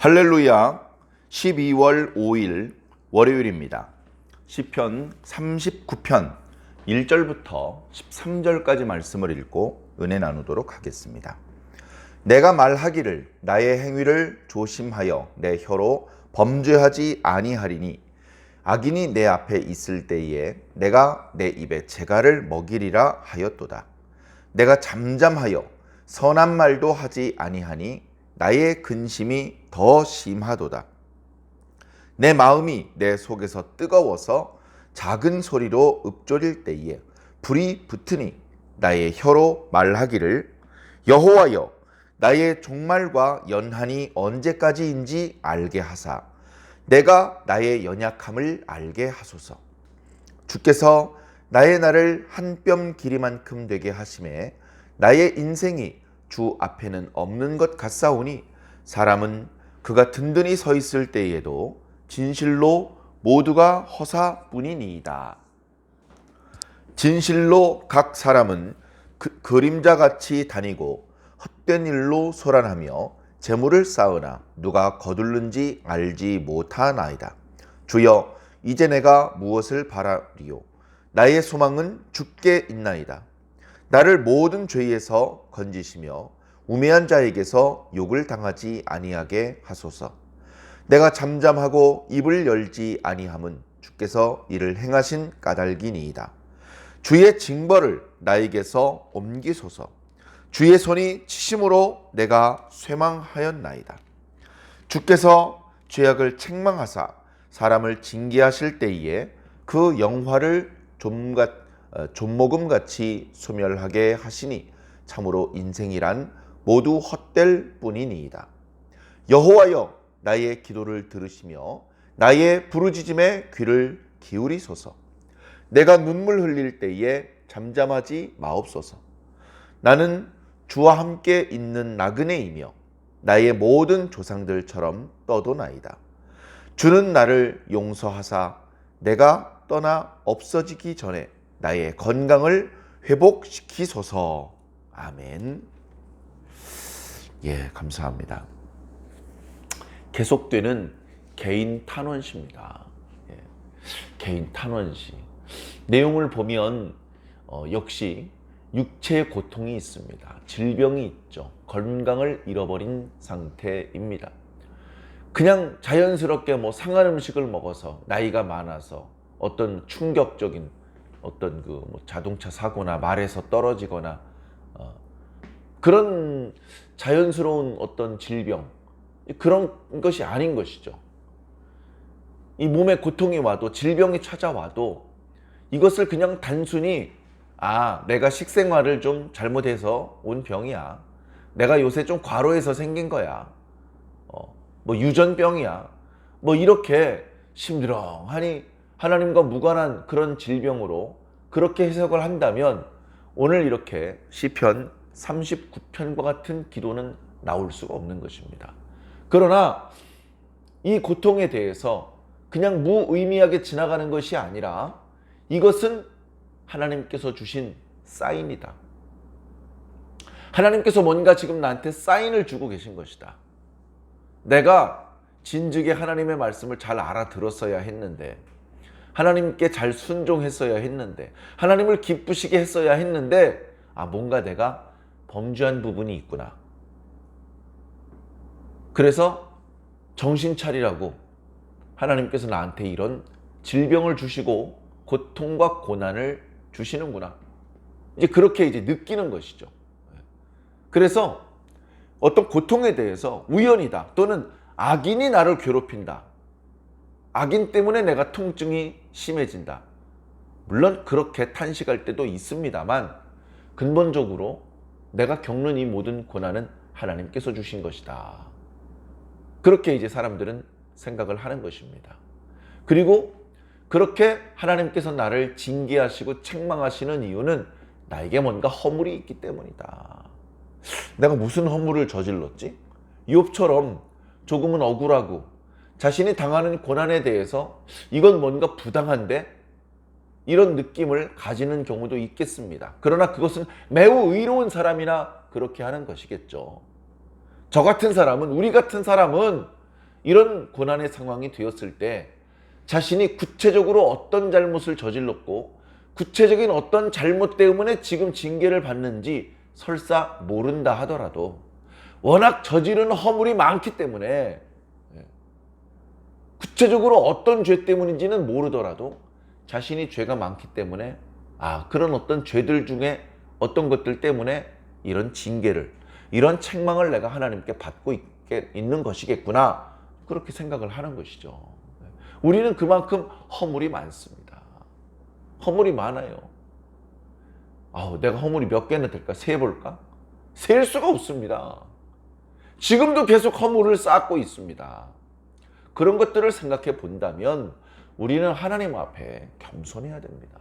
할렐루야. 12월 5일 월요일입니다. 시편 39편 1절부터 13절까지 말씀을 읽고 은혜 나누도록 하겠습니다. 내가 말하기를 나의 행위를 조심하여 내 혀로 범죄하지 아니하리니 악인이 내 앞에 있을 때에 내가 내 입에 재갈을 먹이리라 하였도다. 내가 잠잠하여 선한 말도 하지 아니하니 나의 근심이 더 심하도다. 내 마음이 내 속에서 뜨거워서 작은 소리로 읊조릴 때에 불이 붙으니 나의 혀로 말하기를 여호와여 나의 종말과 연한이 언제까지인지 알게 하사 내가 나의 연약함을 알게 하소서. 주께서 나의 날을 한 뼘 길이만큼 되게 하심에 나의 인생이 주 앞에는 없는 것 같사오니 사람은 그가 든든히 서 있을 때에도 진실로 모두가 허사뿐이니이다. 진실로 각 사람은 그림자같이 다니고 헛된 일로 소란하며 재물을 쌓으나 누가 거둘는지 알지 못하나이다. 주여 이제 내가 무엇을 바라리요? 나의 소망은 주께 있나이다. 나를 모든 죄에서 건지시며 우매한 자에게서 욕을 당하지 아니하게 하소서. 내가 잠잠하고 입을 열지 아니함은 주께서 이를 행하신 까닭이니이다. 주의 징벌을 나에게서 옮기소서. 주의 손이 치심으로 내가 쇠망하였나이다. 주께서 죄악을 책망하사 사람을 징계하실 때에 그 영화를 좀목음같이 소멸하게 하시니 참으로 인생이란 모두 헛될 뿐이니이다. 여호와여 나의 기도를 들으시며 나의 부르짖음에 귀를 기울이소서. 내가 눈물 흘릴 때에 잠잠하지 마옵소서. 나는 주와 함께 있는 나그네이며 나의 모든 조상들처럼 떠도나이다. 주는 나를 용서하사 내가 떠나 없어지기 전에 나의 건강을 회복시키소서. 아멘. 예, 감사합니다. 계속되는 개인 탄원시입니다. 예, 개인 탄원시. 내용을 보면 역시 육체의 고통이 있습니다. 질병이 있죠. 건강을 잃어버린 상태입니다. 그냥 자연스럽게 상한 음식을 먹어서 나이가 많아서 어떤 충격적인 어떤 자동차 사고나 말에서 떨어지거나 그런 자연스러운 어떤 질병, 그런 것이 아닌 것이죠. 이 몸에 고통이 와도 질병이 찾아와도 이것을 그냥 단순히 내가 식생활을 좀 잘못해서 온 병이야. 내가 요새 좀 과로해서 생긴 거야. 유전병이야. 이렇게 심드렁하니 하나님과 무관한 그런 질병으로 그렇게 해석을 한다면 오늘 이렇게 시편 39편과 같은 기도는 나올 수가 없는 것입니다. 그러나 이 고통에 대해서 그냥 무의미하게 지나가는 것이 아니라 이것은 하나님께서 주신 사인이다. 하나님께서 뭔가 지금 나한테 사인을 주고 계신 것이다. 내가 진즉에 하나님의 말씀을 잘 알아들었어야 했는데, 하나님께 잘 순종했어야 했는데, 하나님을 기쁘시게 했어야 했는데 뭔가 내가 범죄한 부분이 있구나. 그래서 정신 차리라고 하나님께서 나한테 이런 질병을 주시고 고통과 고난을 주시는구나. 이제 그렇게 느끼는 것이죠. 그래서 어떤 고통에 대해서 우연이다 또는 악인이 나를 괴롭힌다. 악인 때문에 내가 통증이 심해진다. 물론 그렇게 탄식할 때도 있습니다만 근본적으로 내가 겪는 이 모든 고난은 하나님께서 주신 것이다. 그렇게 이제 사람들은 생각을 하는 것입니다. 그리고 그렇게 하나님께서 나를 징계하시고 책망하시는 이유는 나에게 뭔가 허물이 있기 때문이다. 내가 무슨 허물을 저질렀지? 욥처럼 조금은 억울하고 자신이 당하는 고난에 대해서 이건 뭔가 부당한데? 이런 느낌을 가지는 경우도 있겠습니다. 그러나 그것은 매우 의로운 사람이나 그렇게 하는 것이겠죠. 저 같은 사람은, 우리 같은 사람은 이런 고난의 상황이 되었을 때 자신이 구체적으로 어떤 잘못을 저질렀고 구체적인 어떤 잘못 때문에 지금 징계를 받는지 설사 모른다 하더라도 워낙 저지른 허물이 많기 때문에 구체적으로 어떤 죄 때문인지는 모르더라도 자신이 죄가 많기 때문에 그런 어떤 죄들 중에 어떤 것들 때문에 이런 징계를, 이런 책망을 내가 하나님께 받고 있는 것이겠구나, 그렇게 생각을 하는 것이죠. 우리는 그만큼 허물이 많습니다. 허물이 많아요. 내가 허물이 몇 개나 될까? 세볼까? 셀 수가 없습니다. 지금도 계속 허물을 쌓고 있습니다. 그런 것들을 생각해 본다면 우리는 하나님 앞에 겸손해야 됩니다.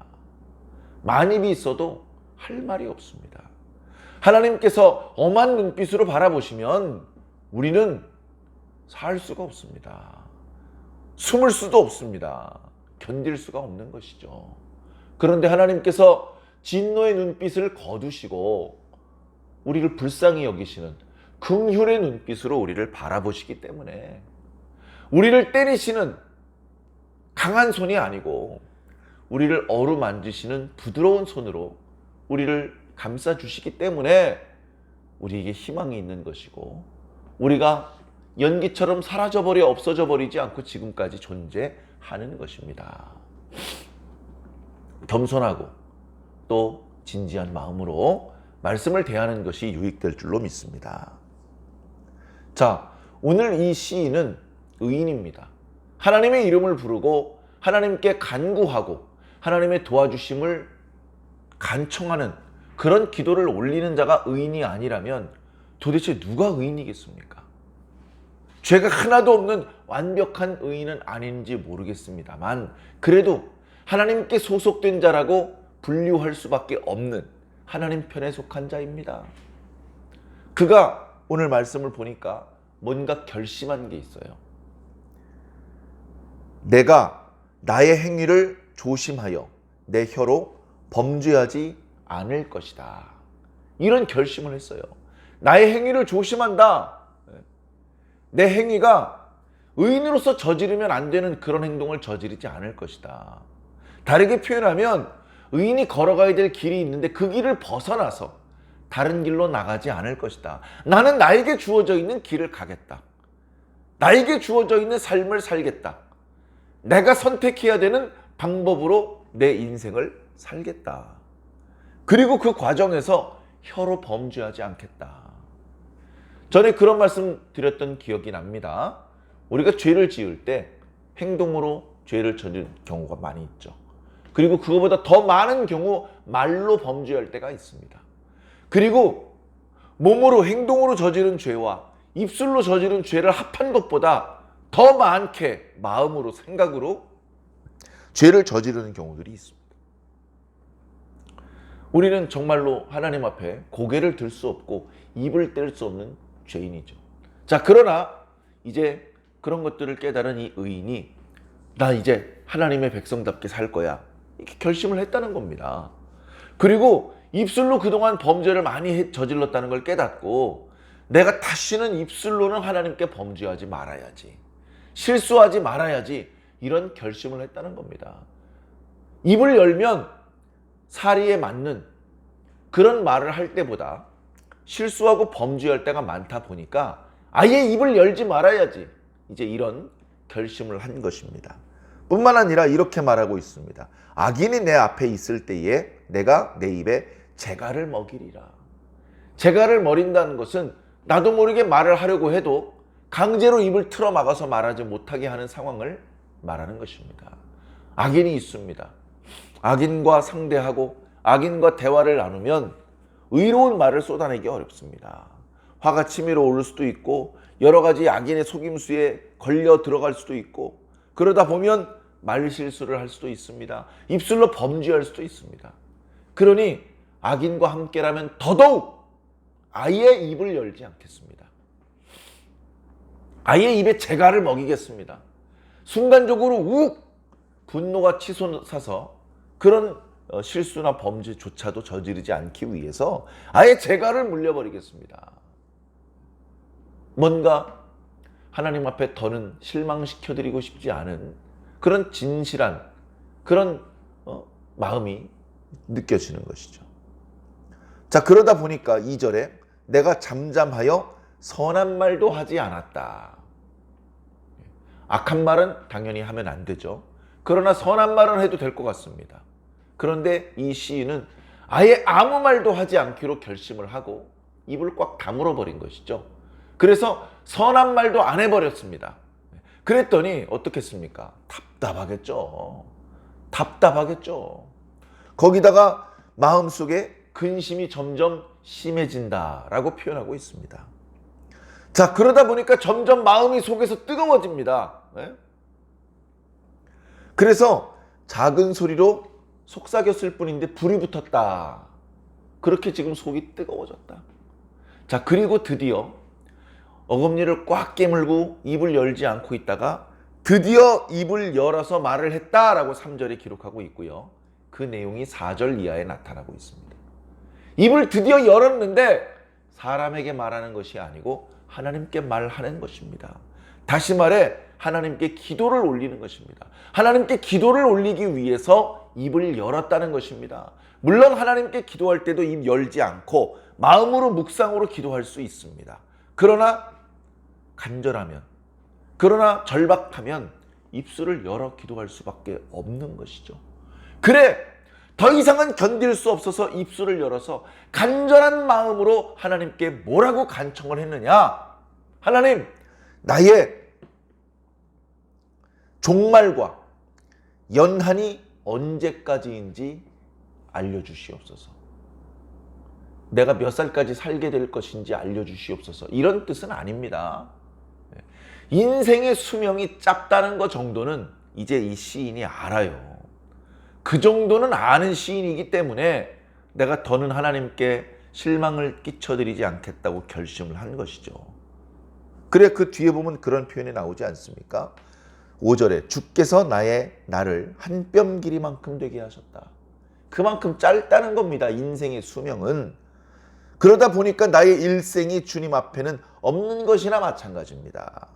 만입이 있어도 할 말이 없습니다. 하나님께서 엄한 눈빛으로 바라보시면 우리는 살 수가 없습니다. 숨을 수도 없습니다. 견딜 수가 없는 것이죠. 그런데 하나님께서 진노의 눈빛을 거두시고 우리를 불쌍히 여기시는 긍휼의 눈빛으로 우리를 바라보시기 때문에 우리를 때리시는 강한 손이 아니고 우리를 어루만지시는 부드러운 손으로 우리를 감싸주시기 때문에 우리에게 희망이 있는 것이고 우리가 연기처럼 사라져버려 없어져 버리지 않고 지금까지 존재하는 것입니다. 겸손하고 또 진지한 마음으로 말씀을 대하는 것이 유익될 줄로 믿습니다. 자, 오늘 이 시인은 의인입니다. 하나님의 이름을 부르고 하나님께 간구하고 하나님의 도와주심을 간청하는 그런 기도를 올리는 자가 의인이 아니라면 도대체 누가 의인이겠습니까? 죄가 하나도 없는 완벽한 의인은 아닌지 모르겠습니다만 그래도 하나님께 소속된 자라고 분류할 수밖에 없는 하나님 편에 속한 자입니다. 그가 오늘 말씀을 보니까 뭔가 결심한 게 있어요. 내가 나의 행위를 조심하여 내 혀로 범죄하지 않을 것이다. 이런 결심을 했어요. 나의 행위를 조심한다. 내 행위가 의인으로서 저지르면 안 되는 그런 행동을 저지르지 않을 것이다. 다르게 표현하면 의인이 걸어가야 될 길이 있는데 그 길을 벗어나서 다른 길로 나가지 않을 것이다. 나는 나에게 주어져 있는 길을 가겠다. 나에게 주어져 있는 삶을 살겠다. 내가 선택해야 되는 방법으로 내 인생을 살겠다. 그리고 그 과정에서 혀로 범죄하지 않겠다. 전에 그런 말씀 드렸던 기억이 납니다. 우리가 죄를 지을 때 행동으로 죄를 저지른 경우가 많이 있죠. 그리고 그거보다 더 많은 경우 말로 범죄할 때가 있습니다. 그리고 몸으로 행동으로 저지른 죄와 입술로 저지른 죄를 합한 것보다 더 많게 마음으로 생각으로 죄를 저지르는 경우들이 있습니다. 우리는 정말로 하나님 앞에 고개를 들 수 없고 입을 뗄 수 없는 죄인이죠. 자, 그러나 이제 그런 것들을 깨달은 이 의인이 나 이제 하나님의 백성답게 살 거야, 이렇게 결심을 했다는 겁니다. 그리고 입술로 그동안 범죄를 많이 저질렀다는 걸 깨닫고 내가 다시는 입술로는 하나님께 범죄하지 말아야지, 실수하지 말아야지, 이런 결심을 했다는 겁니다. 입을 열면 사리에 맞는 그런 말을 할 때보다 실수하고 범죄할 때가 많다 보니까 아예 입을 열지 말아야지, 이제 이런 결심을 한 것입니다. 뿐만 아니라 이렇게 말하고 있습니다. 악인이 내 앞에 있을 때에 내가 내 입에 재갈을 먹이리라. 재갈을 먹인다는 것은 나도 모르게 말을 하려고 해도 강제로 입을 틀어막아서 말하지 못하게 하는 상황을 말하는 것입니다. 악인이 있습니다. 악인과 상대하고 악인과 대화를 나누면 의로운 말을 쏟아내기 어렵습니다. 화가 치밀어 오를 수도 있고 여러 가지 악인의 속임수에 걸려 들어갈 수도 있고 그러다 보면 말실수를 할 수도 있습니다. 입술로 범죄할 수도 있습니다. 그러니 악인과 함께라면 더더욱 아예 입을 열지 않겠습니다. 아예 입에 재갈을 먹이겠습니다. 순간적으로 욱 분노가 치솟아서 그런 실수나 범죄조차도 저지르지 않기 위해서 아예 재갈을 물려버리겠습니다. 뭔가 하나님 앞에 더는 실망시켜드리고 싶지 않은 그런 진실한 그런 마음이 느껴지는 것이죠. 자, 그러다 보니까 2절에 내가 잠잠하여 선한 말도 하지 않았다. 악한 말은 당연히 하면 안 되죠. 그러나 선한 말은 해도 될 것 같습니다. 그런데 이 시인은 아예 아무 말도 하지 않기로 결심을 하고 입을 꽉 다물어 버린 것이죠. 그래서 선한 말도 안 해버렸습니다. 그랬더니 어떻겠습니까? 답답하겠죠. 답답하겠죠. 거기다가 마음속에 근심이 점점 심해진다라고 표현하고 있습니다. 자, 그러다 보니까 점점 마음이 속에서 뜨거워집니다. 네? 그래서 작은 소리로 속삭였을 뿐인데 불이 붙었다. 그렇게 지금 속이 뜨거워졌다. 자, 그리고 드디어 어금니를 꽉 깨물고 입을 열지 않고 있다가 드디어 입을 열어서 말을 했다라고 3절에 기록하고 있고요. 그 내용이 4절 이하에 나타나고 있습니다. 입을 드디어 열었는데 사람에게 말하는 것이 아니고 하나님께 말하는 것입니다. 다시 말해 하나님께 기도를 올리는 것입니다. 하나님께 기도를 올리기 위해서 입을 열었다는 것입니다. 물론 하나님께 기도할 때도 입 열지 않고 마음으로 묵상으로 기도할 수 있습니다. 그러나 간절하면, 그러나 절박하면 입술을 열어 기도할 수밖에 없는 것이죠. 그래, 더 이상은 견딜 수 없어서 입술을 열어서 간절한 마음으로 하나님께 뭐라고 간청을 했느냐? 하나님, 나의 종말과 연한이 언제까지인지 알려주시옵소서. 내가 몇 살까지 살게 될 것인지 알려주시옵소서. 이런 뜻은 아닙니다. 인생의 수명이 짧다는 것 정도는 이제 이 시인이 알아요. 그 정도는 아는 시인이기 때문에 내가 더는 하나님께 실망을 끼쳐드리지 않겠다고 결심을 한 것이죠. 그래, 그 뒤에 보면 그런 표현이 나오지 않습니까? 5절에 주께서 나를 한 뼘 길이만큼 되게 하셨다. 그만큼 짧다는 겁니다. 인생의 수명은. 그러다 보니까 나의 일생이 주님 앞에는 없는 것이나 마찬가지입니다.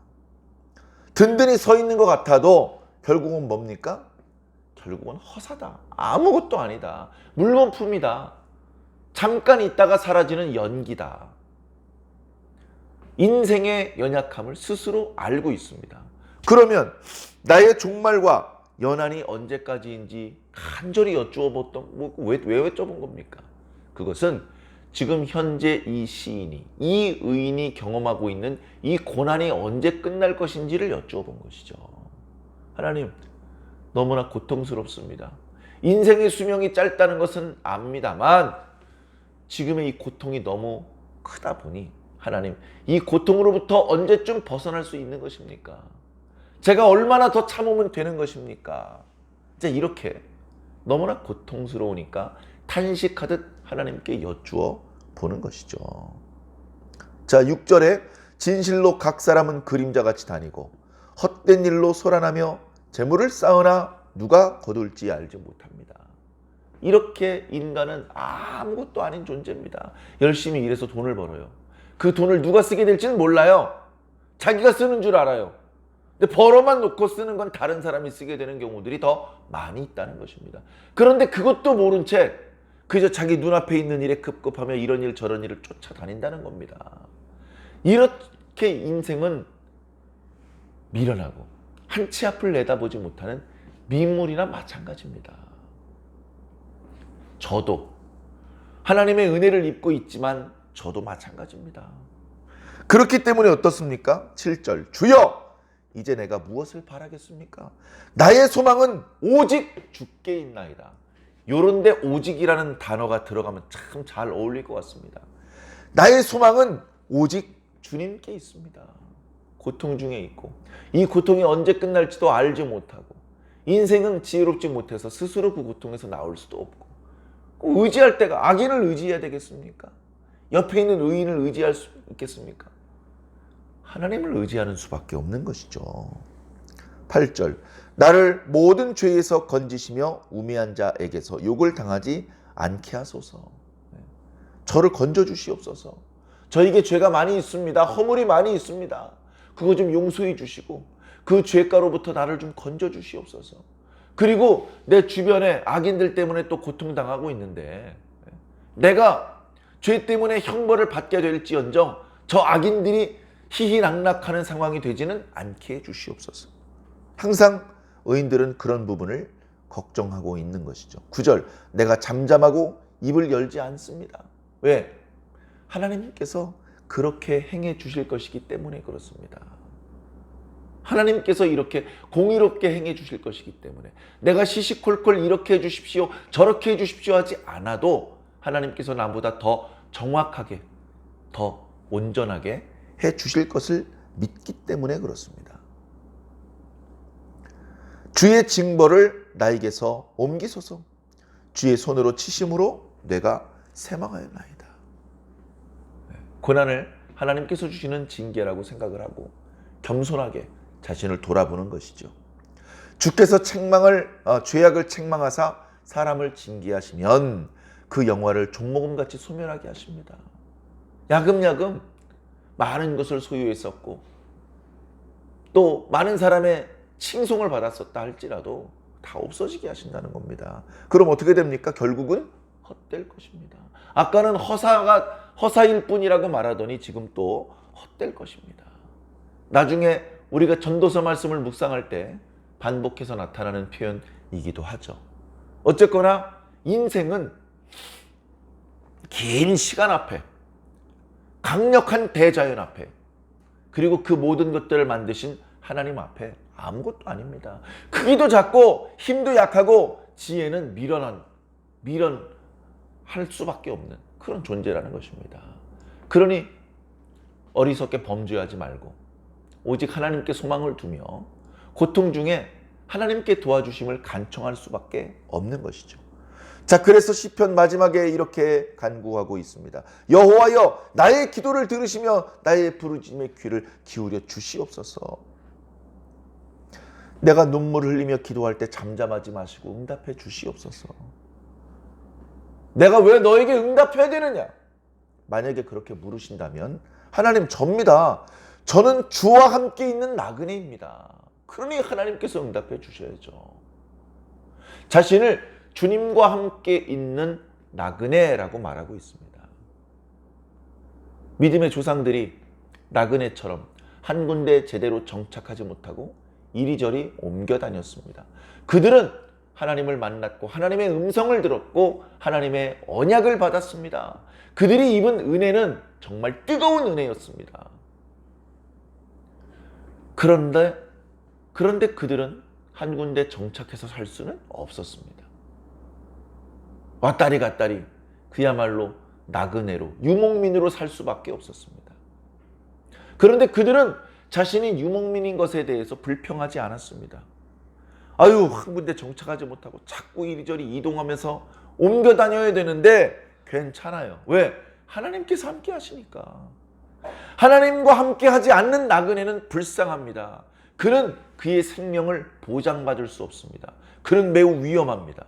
든든히 서 있는 것 같아도 결국은 뭡니까? 결국은 허사다. 아무것도 아니다. 물건품이다. 잠깐 있다가 사라지는 연기다. 인생의 연약함을 스스로 알고 있습니다. 그러면 나의 종말과 연한이 언제까지인지 간절히 여쭈어봤던, 왜 여쭤본 겁니까? 그것은 지금 현재 이 시인이, 이 의인이 경험하고 있는 이 고난이 언제 끝날 것인지를 여쭈어본 것이죠. 하나님, 너무나 고통스럽습니다. 인생의 수명이 짧다는 것은 압니다만 지금의 이 고통이 너무 크다 보니 하나님, 이 고통으로부터 언제쯤 벗어날 수 있는 것입니까? 제가 얼마나 더 참으면 되는 것입니까? 이제 이렇게 너무나 고통스러우니까 탄식하듯 하나님께 여쭈어 보는 것이죠. 자, 6절에 진실로 각 사람은 그림자같이 다니고 헛된 일로 소란하며 재물을 쌓으나 누가 거둘지 알지 못합니다. 이렇게 인간은 아무것도 아닌 존재입니다. 열심히 일해서 돈을 벌어요. 그 돈을 누가 쓰게 될지는 몰라요. 자기가 쓰는 줄 알아요. 근데 벌어만 놓고 쓰는 건 다른 사람이 쓰게 되는 경우들이 더 많이 있다는 것입니다. 그런데 그것도 모른 채 그저 자기 눈앞에 있는 일에 급급하며 이런 일 저런 일을 쫓아다닌다는 겁니다. 이렇게 인생은 미련하고 한 치 앞을 내다보지 못하는 민물이나 마찬가지입니다. 저도 하나님의 은혜를 입고 있지만 저도 마찬가지입니다. 그렇기 때문에 어떻습니까? 7절 주여 이제 내가 무엇을 바라겠습니까? 나의 소망은 오직 주께 있나이다. 요런데 오직이라는 단어가 들어가면 참 잘 어울릴 것 같습니다. 나의 소망은 오직 주님께 있습니다. 고통 중에 있고 이 고통이 언제 끝날지도 알지 못하고 인생은 지혜롭지 못해서 스스로 그 고통에서 나올 수도 없고 의지할 때가 악인을 의지해야 되겠습니까? 옆에 있는 의인을 의지할 수 있겠습니까? 하나님을 의지하는 수밖에 없는 것이죠. 8절 나를 모든 죄에서 건지시며 우매한 자에게서 욕을 당하지 않게 하소서. 저를 건져주시옵소서. 저에게 죄가 많이 있습니다. 허물이 많이 있습니다. 그거 좀 용서해 주시고 그 죄가로부터 나를 좀 건져 주시옵소서. 그리고 내 주변에 악인들 때문에 또 고통당하고 있는데 내가 죄 때문에 형벌을 받게 될지언정 저 악인들이 희희낙락하는 상황이 되지는 않게 해주시옵소서. 항상 의인들은 그런 부분을 걱정하고 있는 것이죠. 9절, 내가 잠잠하고 입을 열지 않습니다. 왜? 하나님께서 그렇게 행해 주실 것이기 때문에 그렇습니다. 하나님께서 이렇게 공의롭게 행해 주실 것이기 때문에 내가 시시콜콜 이렇게 해 주십시오, 저렇게 해 주십시오 하지 않아도 하나님께서 나보다 더 정확하게, 더 온전하게 해 주실 것을 믿기 때문에 그렇습니다. 주의 징벌을 나에게서 옮기소서. 주의 손으로 치심으로 내가 새망하였나이다. 고난을 하나님께서 주시는 징계라고 생각을 하고 겸손하게 자신을 돌아보는 것이죠. 주께서 죄악을 책망하사 사람을 징계하시면 그 영화를 종목음같이 소멸하게 하십니다. 야금야금 많은 것을 소유했었고 또 많은 사람의 칭송을 받았었다 할지라도 다 없어지게 하신다는 겁니다. 그럼 어떻게 됩니까? 결국은 헛될 것입니다. 아까는 허사일 뿐이라고 말하더니 지금 또 헛될 것입니다. 나중에 우리가 전도서 말씀을 묵상할 때 반복해서 나타나는 표현이기도 하죠. 어쨌거나 인생은 긴 시간 앞에 강력한 대자연 앞에 그리고 그 모든 것들을 만드신 하나님 앞에 아무것도 아닙니다. 크기도 작고 힘도 약하고 지혜는 미련할 수밖에 없는 그런 존재라는 것입니다. 그러니 어리석게 범죄하지 말고 오직 하나님께 소망을 두며 고통 중에 하나님께 도와주심을 간청할 수밖에 없는 것이죠. 자, 그래서 시편 마지막에 이렇게 간구하고 있습니다. 여호와여, 나의 기도를 들으시며 나의 부르짖음에 귀를 기울여 주시옵소서. 내가 눈물을 흘리며 기도할 때 잠잠하지 마시고 응답해 주시옵소서. 내가 왜 너에게 응답해야 되느냐? 만약에 그렇게 물으신다면 하나님, 접니다. 저는 주와 함께 있는 나그네입니다. 그러니 하나님께서 응답해 주셔야죠. 자신을 주님과 함께 있는 나그네라고 말하고 있습니다. 믿음의 조상들이 나그네처럼 한 군데 제대로 정착하지 못하고 이리저리 옮겨 다녔습니다. 그들은 하나님을 만났고 하나님의 음성을 들었고 하나님의 언약을 받았습니다. 그들이 입은 은혜는 정말 뜨거운 은혜였습니다. 그런데 그들은 한 군데 정착해서 살 수는 없었습니다. 왔다리 갔다리 그야말로 나그네로 유목민으로 살 수밖에 없었습니다. 그런데 그들은 자신이 유목민인 것에 대해서 불평하지 않았습니다. 아유, 한 군데 정착하지 못하고 자꾸 이리저리 이동하면서 옮겨 다녀야 되는데 괜찮아요. 왜? 하나님께서 함께 하시니까. 하나님과 함께 하지 않는 나그네는 불쌍합니다. 그는 그의 생명을 보장받을 수 없습니다. 그는 매우 위험합니다.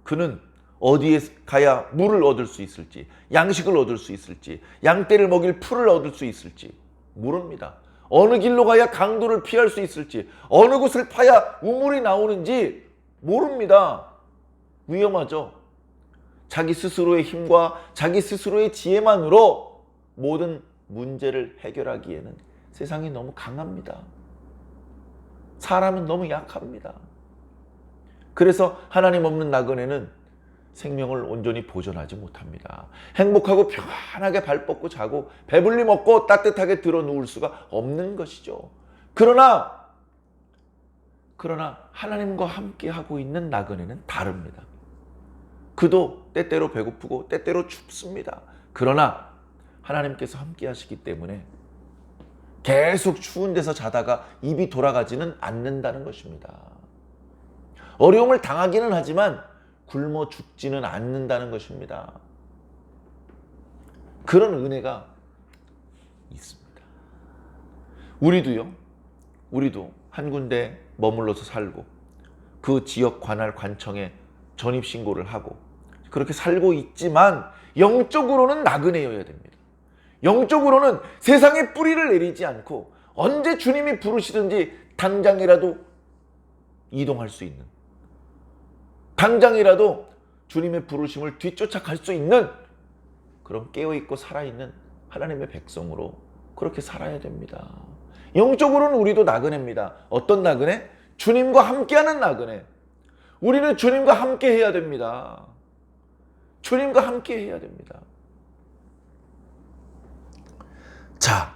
그는 어디에 가야 물을 얻을 수 있을지, 양식을 얻을 수 있을지, 양떼를 먹일 풀을 얻을 수 있을지 모릅니다. 어느 길로 가야 강도를 피할 수 있을지, 어느 곳을 파야 우물이 나오는지 모릅니다. 위험하죠. 자기 스스로의 힘과 자기 스스로의 지혜만으로 모든 문제를 해결하기에는 세상이 너무 강합니다. 사람은 너무 약합니다. 그래서 하나님 없는 나그네는 생명을 온전히 보존하지 못합니다. 행복하고 편하게 발 뻗고 자고 배불리 먹고 따뜻하게 들어 누울 수가 없는 것이죠. 그러나 하나님과 함께 하고 있는 나그네는 다릅니다. 그도 때때로 배고프고 때때로 춥습니다. 그러나 하나님께서 함께 하시기 때문에 계속 추운 데서 자다가 입이 돌아가지는 않는다는 것입니다. 어려움을 당하기는 하지만 굶어 죽지는 않는다는 것입니다. 그런 은혜가 있습니다. 우리도 한 군데 머물러서 살고 그 지역 관할 관청에 전입신고를 하고 그렇게 살고 있지만 영적으로는 나그네여야 됩니다. 영적으로는 세상에 뿌리를 내리지 않고 언제 주님이 부르시든지 당장이라도 이동할 수 있는, 당장이라도 주님의 부르심을 뒤쫓아 갈 수 있는 그런 깨어있고 살아있는 하나님의 백성으로 그렇게 살아야 됩니다. 영적으로는 우리도 나그네입니다. 어떤 나그네? 주님과 함께하는 나그네. 우리는 주님과 함께 해야 됩니다. 주님과 함께 해야 됩니다. 자,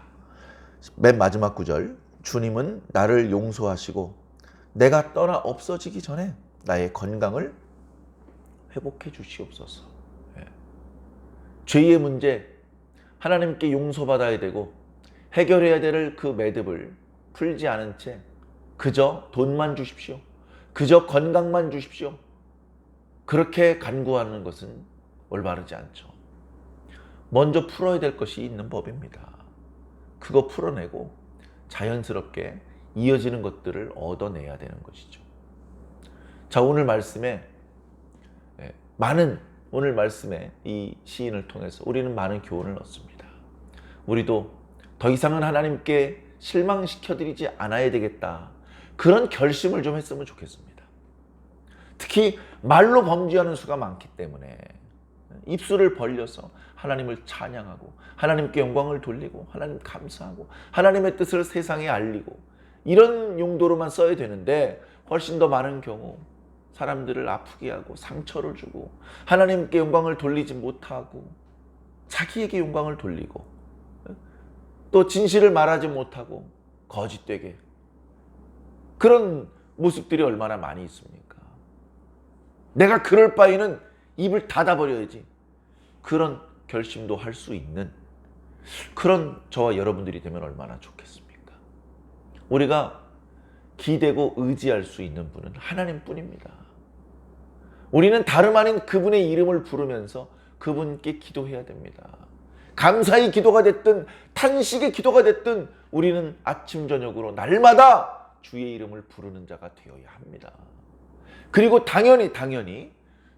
맨 마지막 구절. 주님은 나를 용서하시고 내가 떠나 없어지기 전에 나의 건강을 회복해 주시옵소서. 죄의 문제, 하나님께 용서받아야 되고 해결해야 될 그 매듭을 풀지 않은 채 그저 돈만 주십시오, 그저 건강만 주십시오, 그렇게 간구하는 것은 올바르지 않죠. 먼저 풀어야 될 것이 있는 법입니다. 그거 풀어내고 자연스럽게 이어지는 것들을 얻어내야 되는 것이죠. 자, 오늘 말씀에 오늘 말씀에 이 시인을 통해서 우리는 많은 교훈을 얻습니다. 우리도 더 이상은 하나님께 실망시켜드리지 않아야 되겠다, 그런 결심을 좀 했으면 좋겠습니다. 특히 말로 범죄하는 수가 많기 때문에 입술을 벌려서 하나님을 찬양하고 하나님께 영광을 돌리고 하나님 감사하고 하나님의 뜻을 세상에 알리고 이런 용도로만 써야 되는데, 훨씬 더 많은 경우 사람들을 아프게 하고 상처를 주고 하나님께 영광을 돌리지 못하고 자기에게 영광을 돌리고 또 진실을 말하지 못하고 거짓되게, 그런 모습들이 얼마나 많이 있습니까? 내가 그럴 바에는 입을 닫아버려야지, 그런 결심도 할 수 있는 그런 저와 여러분들이 되면 얼마나 좋겠습니까? 우리가 기대고 의지할 수 있는 분은 하나님뿐입니다. 우리는 다름 아닌 그분의 이름을 부르면서 그분께 기도해야 됩니다. 감사의 기도가 됐든 탄식의 기도가 됐든 우리는 아침 저녁으로 날마다 주의 이름을 부르는 자가 되어야 합니다. 그리고 당연히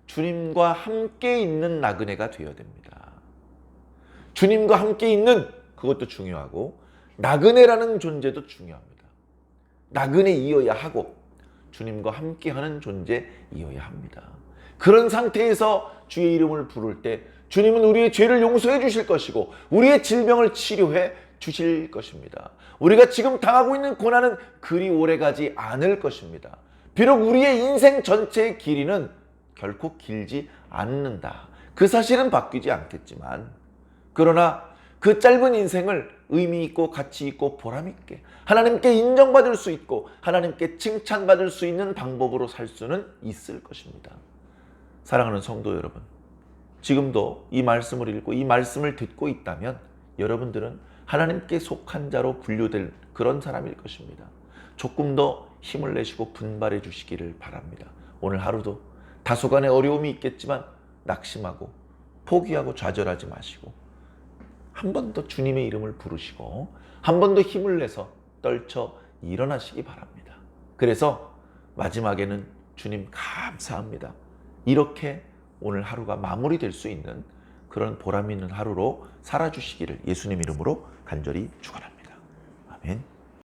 주님과 함께 있는 나그네가 되어야 됩니다. 주님과 함께 있는 그것도 중요하고 나그네라는 존재도 중요합니다. 나그네이어야 하고 주님과 함께하는 존재이어야 합니다. 그런 상태에서 주의 이름을 부를 때 주님은 우리의 죄를 용서해 주실 것이고 우리의 질병을 치료해 주실 것입니다. 우리가 지금 당하고 있는 고난은 그리 오래가지 않을 것입니다. 비록 우리의 인생 전체의 길이는 결코 길지 않는다, 그 사실은 바뀌지 않겠지만, 그러나 그 짧은 인생을 의미 있고 가치 있고 보람 있게 하나님께 인정받을 수 있고 하나님께 칭찬받을 수 있는 방법으로 살 수는 있을 것입니다. 사랑하는 성도 여러분, 지금도 이 말씀을 읽고 이 말씀을 듣고 있다면 여러분들은 하나님께 속한 자로 분류될 그런 사람일 것입니다. 조금 더 힘을 내시고 분발해 주시기를 바랍니다. 오늘 하루도 다소간의 어려움이 있겠지만 낙심하고 포기하고 좌절하지 마시고 한 번 더 주님의 이름을 부르시고 한 번 더 힘을 내서 떨쳐 일어나시기 바랍니다. 그래서 마지막에는 주님 감사합니다, 이렇게 오늘 하루가 마무리될 수 있는 그런 보람 있는 하루로 살아주시기를 예수님 이름으로 간절히 축원합니다. 아멘.